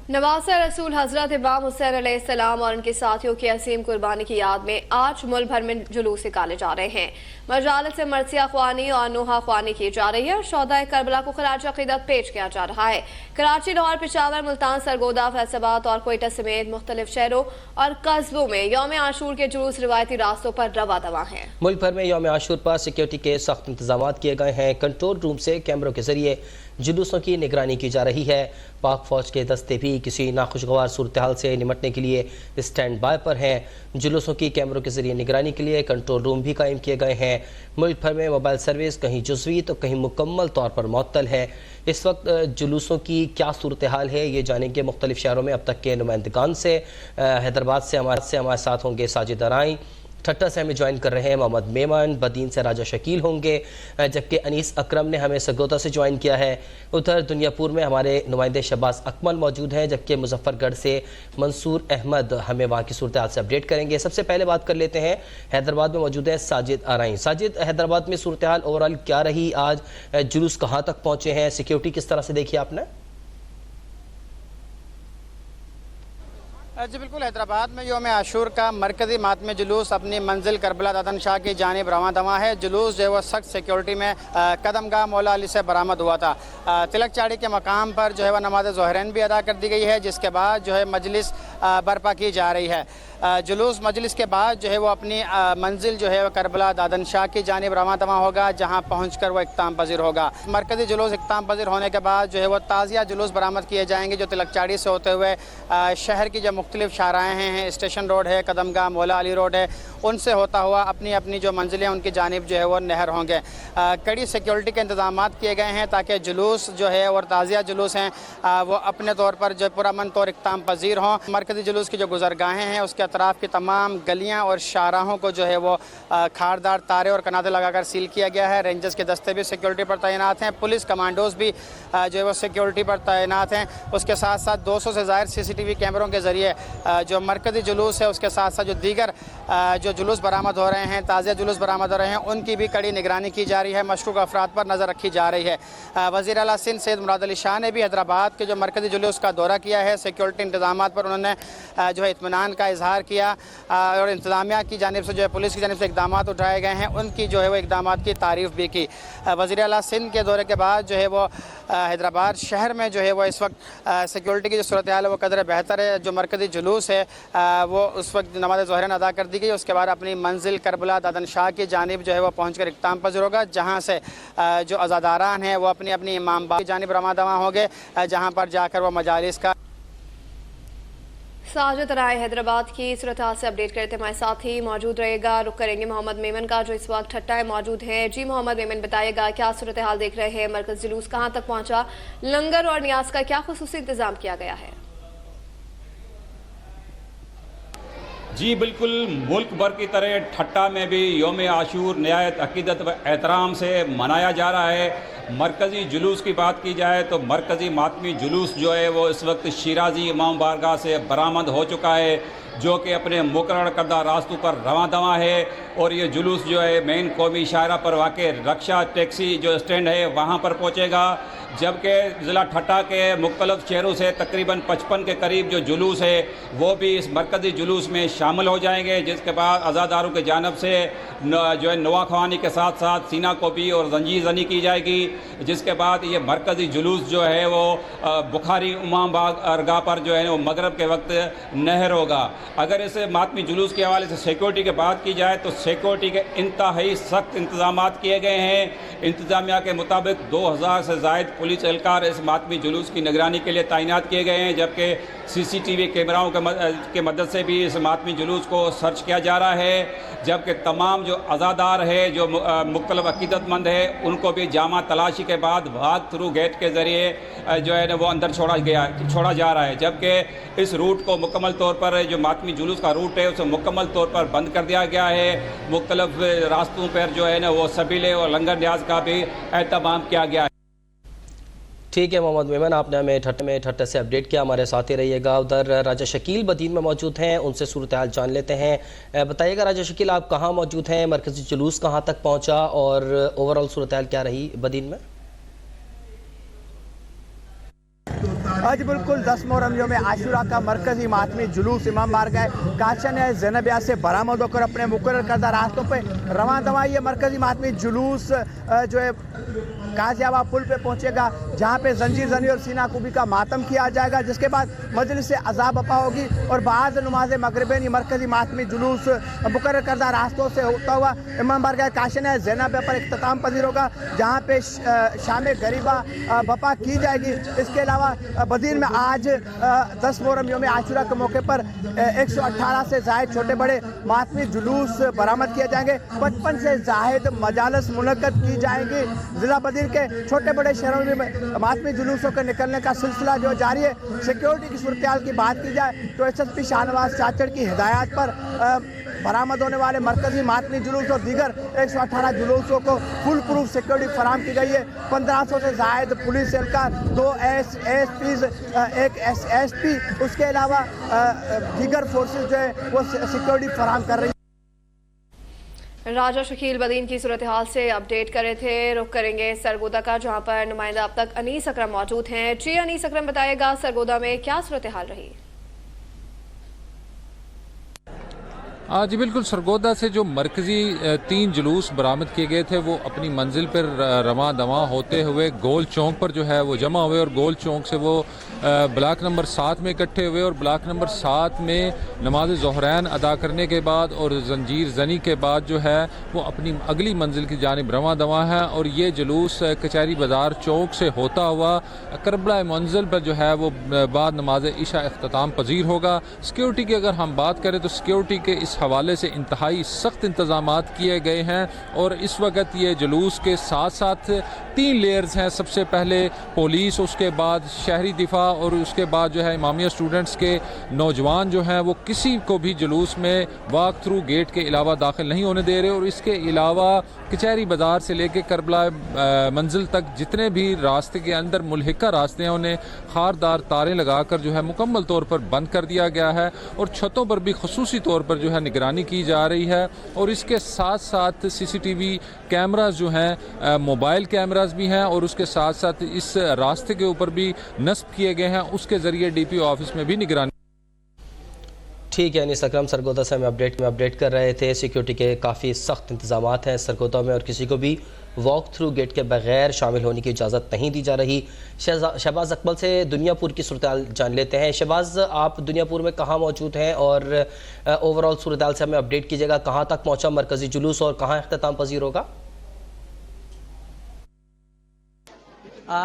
नवासा रसूल हजरत इमाम हुसैन अलैहिस्सलाम और उनके साथियों की असीम कुर्बानी की याद में आज मुल्क भर में जुलूस निकाले जा रहे हैं। मजालत से मरसिया ख्वानी और नोहा ख्वानी की जा रही है और शोहदाए करबला को खराज अकीदत पेश किया जा रहा है। कराची, लाहौर, पेशावर, मुल्तान, सरगोदा, फैसलाबाद और कोयटा समेत मुख्तलिफ शहरों और कस्बों में यौम आशूर के जुलूस रिवायती रास्तों पर रवा दवा है। मुल्क भर में यौम आशूर पर सिक्योरिटी के सख्त इंतजाम किए गए हैं। कंट्रोल रूम से कैमरों के जरिए जुलूसों की निगरानी की जा रही है। पाक फौज के दस्ते भी किसी नाखुशगवार सूरत हाल से निमटने के लिए स्टैंड बाय पर हैं। जुलूसों की कैमरों के जरिए निगरानी के लिए कंट्रोल रूम भी कायम किए गए हैं। मुल्क भर में मोबाइल सर्विस कहीं जुज़वी तो कहीं मुकम्मल तौर पर मुअत्तल है। इस वक्त जुलूसों की क्या सूरत हाल है ये जानेंगे मुख्तलिफ शहरों में अब तक के नुमाइंदगान से। हैदराबाद से हमारे साथ होंगे साजिद अराई, ठट्टा से हमें ज्वाइन कर रहे हैं मोहम्मद मेमन, बदीन से राजा शकील होंगे, जबकि अनीस अकरम ने हमें सरगोदा से ज्वाइन किया है। उधर दुनियापुर में हमारे नुमाइंदे शहबाज अकमल मौजूद हैं, जबकि मुजफ्फरगढ़ से मंसूर अहमद हमें वहाँ की सूरत हाल से अपडेट करेंगे। सबसे पहले बात कर लेते हैं हैदराबाद में मौजूद है साजिद अराई। साजिद, हैदराबाद में सूरत हाल ओवरऑल क्या रही? आज जुलूस कहाँ तक पहुँचे हैं? सिक्योरिटी किस तरह से देखी आपने? जी बिल्कुल, हैदराबाद में यौम आशूर का मरकज़ी मातमी जुलूस अपनी मंजिल करबला दादन शाह की जानिब रवां दवा है। जुलूस जो है वो सख्त सिक्योरिटी में कदमगाह मौला अली से बरामद हुआ था। तिलक चाड़ी के मकाम पर जो है वह नमाज ज़ोहरैन भी अदा कर दी गई है, जिसके बाद जो है मजलिस बर्पा की जा रही है। जुलूस मजलिस के बाद जो है वो अपनी मंजिल जो है वह करबला दादन शाह की जानिब रवां दवा होगा, जहाँ पहुँच कर वह इख्ताम पजीर होगा। मरकज़ी जुलूस इख्ताम पजीर होने के बाद जो है वो ताज़िया जुलूस बरामद किए जाएंगे, जो तिलक चाड़ी से होते हुए शहर की जो मुख्तलिफ शाहराएँ हैं, स्टेशन रोड है, कदमगाह मौला अली रोड है, उनसे होता हुआ अपनी अपनी जो मंजिलें उनकी जानिब जो है वो नहर होंगे। कड़ी सिक्योरिटी के इंतजाम किए गए हैं ताकि जुलूस जो है और ताज़िया जुलूस हैं वो अपने तौर पर जो पुरअमन तौर इख्ताम पजीर हों। मरकज़ी जुलूस की जो गुजरगाहें हैं उसके अतराफ़ की तमाम गलियाँ और शाहराहों को जो है वो खारदार तारे और कनाते लगाकर सील किया गया है। रेंजर्स के दस्ते भी सिक्योरिटी पर तैनात हैं, पुलिस कमांडोज भी जो है वो सिक्योरिटी पर तैनात हैं। उसके साथ साथ 200 से ज़ायद CCTV कैमरों के ज़रिए जो मरकज़ी जुलूस है उसके साथ साथ जो दीगर जो जुलूस बरामद हो रहे हैं, ताज़िया जुलूस बरामद हो रहे हैं, उनकी भी कड़ी निगरानी की जा रही है। मशकूक अफराद पर नज़र रखी जा रही है। वज़ीर आला सिंध सैयद मुराद अली शाह ने भी हैदराबाद के जो मरकज़ी जुलूस का दौरा किया है। सिक्योरिटी इंतजाम पर उन्होंने जो है इत्मीनान का इजहार किया और इंतज़ामिया की जानिब से जो है पुलिस की जानिब से इक़दाम उठाए गए हैं, उनकी जो है वो इक़दाम की तारीफ़ भी की। वज़ीर आला सिंध के दौरे के बाद जो है वो हैदराबाद शहर में जो है वो इस वक्त सिक्योरिटी की जो सूरत हाल है वो कदर बेहतर है। जो मरकज़ी जुलूस है वो उस वक्त नमाज ज़ोहरैन अदा कर दी गई। उसके बाद अपनी मंजिल करबला दादन शाह की जानिब जो है वो पहुँच कर इख्ताम पज़ीर होगा, जहाँ से जो अज़ादारान हैं वो अपनी अपनी इमाम बाग की जानिब रवां दवा होंगे, जहाँ पर जाकर वो मजालिस का। साजिद अराई हैदराबाद की सूरत हाल से अपडेट करते हमारे साथ ही मौजूद रहेगा। रुक करेंगे मोहम्मद मेमन का, जो इस वक्त ठट्टा मौजूद हैं। जी मोहम्मद मेमन, बताइएगा क्या सूरत हाल देख रहे हैं? मरकज़ जुलूस कहाँ तक पहुँचा? लंगर और न्याज का क्या खुसूसी इंतजाम किया गया है? जी बिल्कुल, मुल्क भर की तरह ठट्टा में भी यौम आशूर नहायत अकीदत व एहतराम से मनाया जा रहा है। मरकज़ी जुलूस की बात की जाए तो मरकज़ी मातमी जुलूस जो है वो इस वक्त शिराजी इमाम बारगाह से बरामद हो चुका है, जो कि अपने मुकर्रर करदा रास्तों पर रवां दवा है। और ये जुलूस जो है मेन कौमी शाहरा पर वाक़ रक्षा टैक्सी जो स्टैंड है वहाँ पर पहुँचेगा, जबकि ज़िला ठट्टा के मुख्तलिफ शहरों से तकरीबन 55 के करीब जो जुलूस है वो भी इस मरकज़ी जुलूस में शामिल हो जाएंगे। जिसके बाद अज़ादारों की जानब से जो है नवा ख्वानी के साथ साथ सीना कोपी और जंजीर जनी की जाएगी। जिसके बाद ये मरकज़ी जुलूस जो है वो बुखारी इमाम बाग अरगाह पर जो है वो मगरब के वक्त नहर होगा। अगर इस मातमी जुलूस के हवाले से सिक्योरिटी की बात की जाए तो सिक्योरिटी के इंतहाई सख्त इंतजाम किए गए हैं। इंतजामिया के मुताबिक 2000 से ज़ायद पुलिस एहलकार इस मातमी जुलूस की निगरानी के लिए तैनात किए गए हैं, जबकि CCTV कैमराओं के मदद से भी इस मातमी जुलूस को सर्च किया जा रहा है। जबकि तमाम जो अज़ादार है, जो मुख्तलिफ अकीदतमंद है, उनको भी जामा तलाशी के बाद भाग थ्रू गेट के ज़रिए जो है ना वो अंदर छोड़ा जा रहा है। जबकि इस रूट को मुकम्मल तौर पर जो मातमी जुलूस का रूट है उसे मुकम्मल तौर पर बंद कर दिया गया है। मुख्तलिफ रास्तों पर जो है ना वो सबीले और लंगर न्याज का भी एहतमाम किया गया है। ठीक है मोहम्मद मेमन, आपने हमें ठट्टे से अपडेट किया, हमारे साथ ही रहिएगा। उधर राजा शकील बदीन में मौजूद हैं, उनसे सूरत हाल जान लेते हैं। बताइएगा राजा शकील, आप कहाँ मौजूद हैं? मरकज़ी जुलूस कहाँ तक पहुँचा और ओवरऑल सूरत हाल क्या रही बदीन में? आज बिल्कुल 10 मुहर्रम यौम आशूरा का मरकजी मातमी जुलूस इमाम बारगाह काशन ज़ैनबिया से बरामद होकर अपने मुकर्रर करदा रास्तों पर रवां दवा। ये मरकजी मातमी जुलूस जो है काजियाबा पुल पे पहुंचेगा, जहां पे जंजीर जनी और सीना कुबी का मातम किया जाएगा, जिसके बाद मजलिस अज़ा बपा होगी और बाद नमाज मगरिबैन ये मरकजी मातमी जुलूस मुकर्रर करदा रास्तों से होता हुआ इमाम बारगाह काशन ज़ैनबिया पर इख्तिताम पजीर होगा, जहाँ पे शाम गरीबा बपा की जाएगी। इसके अलावा बदीन में आज 10 मुहर्रम यौम आशूरा के मौके पर 118 से ज़ायद छोटे बड़े मातमी जुलूस बरामद किए जाएंगे। 55 से ज़ायद मजालस मुनक्कद की जाएंगी। ज़िला बदीन के छोटे बड़े शहरों में मातमी जुलूसों के निकलने का सिलसिला जो जारी है। सिक्योरिटी की सूरत हाल की बात की जाए तो SSP शाहनवाज चाचड़ की हिदायत पर बरामद होने वाले मरकजी मातमी जुलूस और दीगर 118 जुलूसों को फुल प्रूफ सिक्योरिटी फराम की गई है। 1500 से ज़ायद पुलिस एहलकार, 2 ASPs, 1 SSP, उसके अलावा दीगर फोर्सेस जो है वो सिक्योरिटी फराम कर रही है। राजा शकील बदीन की सूरत हाल से अपडेट कर रहे थे। रुख करेंगे सरगोदा का, जहां पर नुमाइंदा अब तक अनीस अकरम मौजूद हैं। जी अनीस अकरम, बताएगा सरगोदा में क्या सूरत हाल रही? जी बिल्कुल, सरगोदा से जो मरकज़ी 3 जुलूस बरामद किए गए थे वो अपनी मंजिल पर रवां दवां होते हुए गोल चौक पर जो है वो जमा हुए और गोल चौक से वो ब्लॉक नंबर 7 में इकट्ठे हुए और ब्लॉक नंबर 7 में नमाज ज़ोहरैन अदा करने के बाद और जंजीर जनी के बाद जो है वो अपनी अगली मंजिल की जानिब रवां दवां है। और ये जुलूस कचहरी बाज़ार चौक से होता हुआ करबला मंजिल पर जो है वो बाद नमाज इशा इख्तिताम पजीर होगा। सिक्योरिटी की अगर हम बात करें तो सिक्योरिटी के इस हवाले से इंतहाई सख्त इंतजामात किए गए हैं और इस वक्त ये जुलूस के साथ साथ 3 लेयर्स हैं। सबसे पहले पुलिस, उसके बाद शहरी दिफा और उसके बाद जो है इमामिया स्टूडेंट्स के नौजवान जो हैं वो किसी को भी जुलूस में वॉक थ्रू गेट के अलावा दाखिल नहीं होने दे रहे। और इसके अलावा कचहरी बाज़ार से लेकर करबला मंजिल तक जितने भी रास्ते के अंदर मुल्हिका रास्ते हैं उन्हें खारदार तारें लगाकर जो है मुकम्मल तौर पर बंद कर दिया गया है और छतों पर भी खसूसी तौर पर जो है निगरानी की जा रही है। और इसके साथ साथ CCTV कैमरास जो हैं, मोबाइल कैमरास भी हैं और उसके साथ साथ इस रास्ते के ऊपर भी नस्ब किए गए हैं, उसके ज़रिए DPO ऑफिस में भी निगरानी। ठीक है अनीस अकरम, सरगोदा से हम अपडेट कर रहे थे। सिक्योरिटी के काफ़ी सख्त इंतजामात हैं सरगोदा में और किसी को भी वॉक थ्रू गेट के बगैर शामिल होने की इजाज़त नहीं दी जा रही। शहबाज अकबल से दुनियापुर की सूरत हाल जान लेते हैं। शहबाज, आप दुनियापुर में कहाँ मौजूद हैं और ओवरऑल सूरत हाल से हमें अपडेट कीजिएगा, कहाँ तक पहुँचा मरकज़ी जुलूस और कहाँ इख्तिताम पजीर होगा?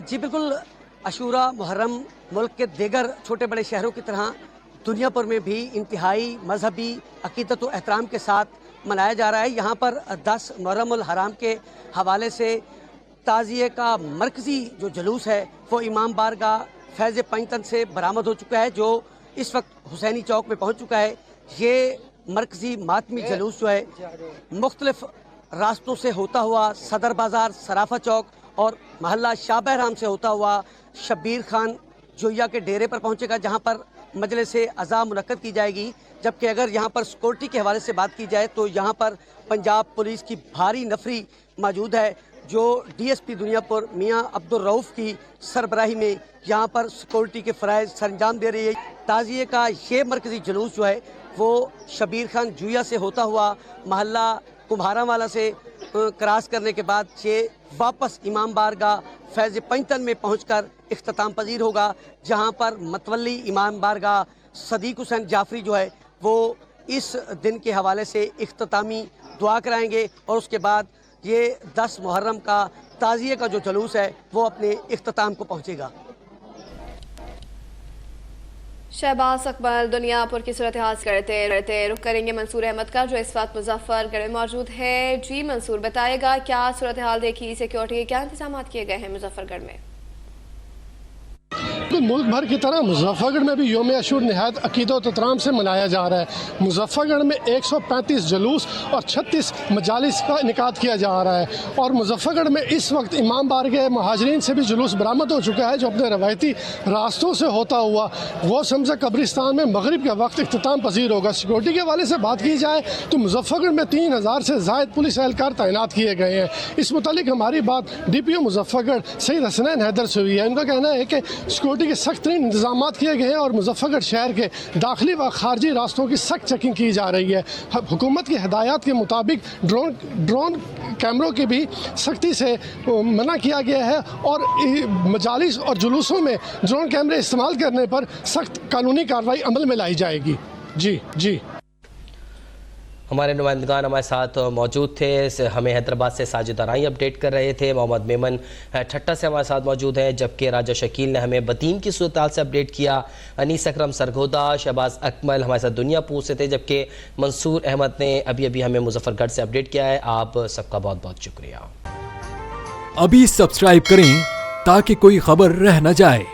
जी बिल्कुल, आशूरा मुहर्रम मुल्क के दीगर छोटे बड़े शहरों की तरह दुनियापुर में भी इंतहाई मजहबी अकीदत व एहतराम के साथ मनाया जा रहा है। यहाँ पर 10 मुहर्रम उल हराम के हवाले से ताज़िए का मरकज़ी जो जुलूस है वो इमाम बारगाह फैज़ पंजतन से बरामद हो चुका है, जो इस वक्त हुसैनी चौक में पहुँच चुका है। ये मरकज़ी मातमी जुलूस जो है मुख्तलिफ रास्तों से होता हुआ सदर बाज़ार, सराफा चौक और महल्ला शाह बहराम से होता हुआ शब्बीर खान जोया के डेरे पर पहुँचेगा, जहाँ पर मजलिस अज़ा मुनक्कद की जाएगी। जबकि अगर यहाँ पर सिक्योरिटी के हवाले से बात की जाए तो यहाँ पर पंजाब पुलिस की भारी नफरी मौजूद है, जो DSP दुनियापुर मियाँ अब्दुल रऊफ़ की सरबराही में यहाँ पर सिक्योरिटी के फ़राइज़ सरंजाम दे रही है। ताज़िए का ये मरकज़ी जुलूस जो है वो शब्बीर खान जुया से होता हुआ महल्ला कुम्हारावाला से क्रॉस करने के बाद ये वापस इमाम बारगाह फैज़ पंजतन में पहुंचकर इख्तिताम पजीर होगा, जहां पर मतवल्ली इमाम बारगाह सदीक हुसैन जाफरी जो है वो इस दिन के हवाले से इख्तितामी दुआ कराएंगे और उसके बाद ये 10 मुहर्रम का ताज़िए का जो जुलूस है वो अपने इख्तिताम को पहुंचेगा। शहबाज अकबल दुनियापुर की सूरत हाल करते रुख करेंगे मंसूर अहमद का, जो इस वक्त मुजफ्फरगढ़ में मौजूद है। जी मंसूर, बताएगा क्या सूरत हाल देखी, सिक्योरिटी के क्या इंतजाम किए गए हैं मुजफ्फरगढ़ में? मुल्क भर की तरह मुजफ्फरगढ़ में भी यौम आशूर निहायत अकीदत एहतराम से मनाया जा रहा है। मुजफ्फरगढ़ में 135 जुलूस और 36 मजालिस का इनेकाद किया जा रहा है और मुजफ्फरगढ़ में इस वक्त इमाम बारगाह महाजरीन से भी जुलूस बरामद हो चुका है, जो अपने रवायती रास्तों से होता हुआ गौस हमजा कब्रिस्तान में मगरिब के वक्त इख्तिताम पजीर होगा। सिक्योरिटी के हवाले से बात की जाए तो मुजफ्फरगढ़ में 3000 से ज़ायद पुलिस एहलकार तैनात किए गए हैं। इस मुतालिक हमारी बात DPO मुजफ्फरगढ़ सैयद हसनैन हैदर से हुई है। उनका कहना है कि सिक्योरिटी सिक्योरिटी के सख्त तरीन इंतजाम किए गए हैं और मुजफ्फरगढ़ शहर के दाखिली व खारजी रास्तों की सख्त चेकिंग की जा रही है। हुकूमत की हदायत के मुताबिक ड्रोन कैमरों की भी सख्ती से मना किया गया है और मजालिस और जुलूसों में ड्रोन कैमरे इस्तेमाल करने पर सख्त कानूनी कार्रवाई अमल में लाई जाएगी। जी हमारे नुमाइंदगान हमारे साथ मौजूद थे। हमें हैदराबाद से साजिद आराई अपडेट कर रहे थे। मोहम्मद मेमन ठट्टा से हमारे साथ मौजूद हैं, जबकि राजा शकील ने हमें बतीम की सूरत से अपडेट किया। अनीस अकरम सरगोदा, शहबाज अकमल हमारे साथ दुनियापुर से थे, जबकि मंसूर अहमद ने अभी हमें मुजफ्फरगढ़ से अपडेट किया है। आप सबका बहुत बहुत शुक्रिया। अभी सब्सक्राइब करें ताकि कोई खबर रह न जाए।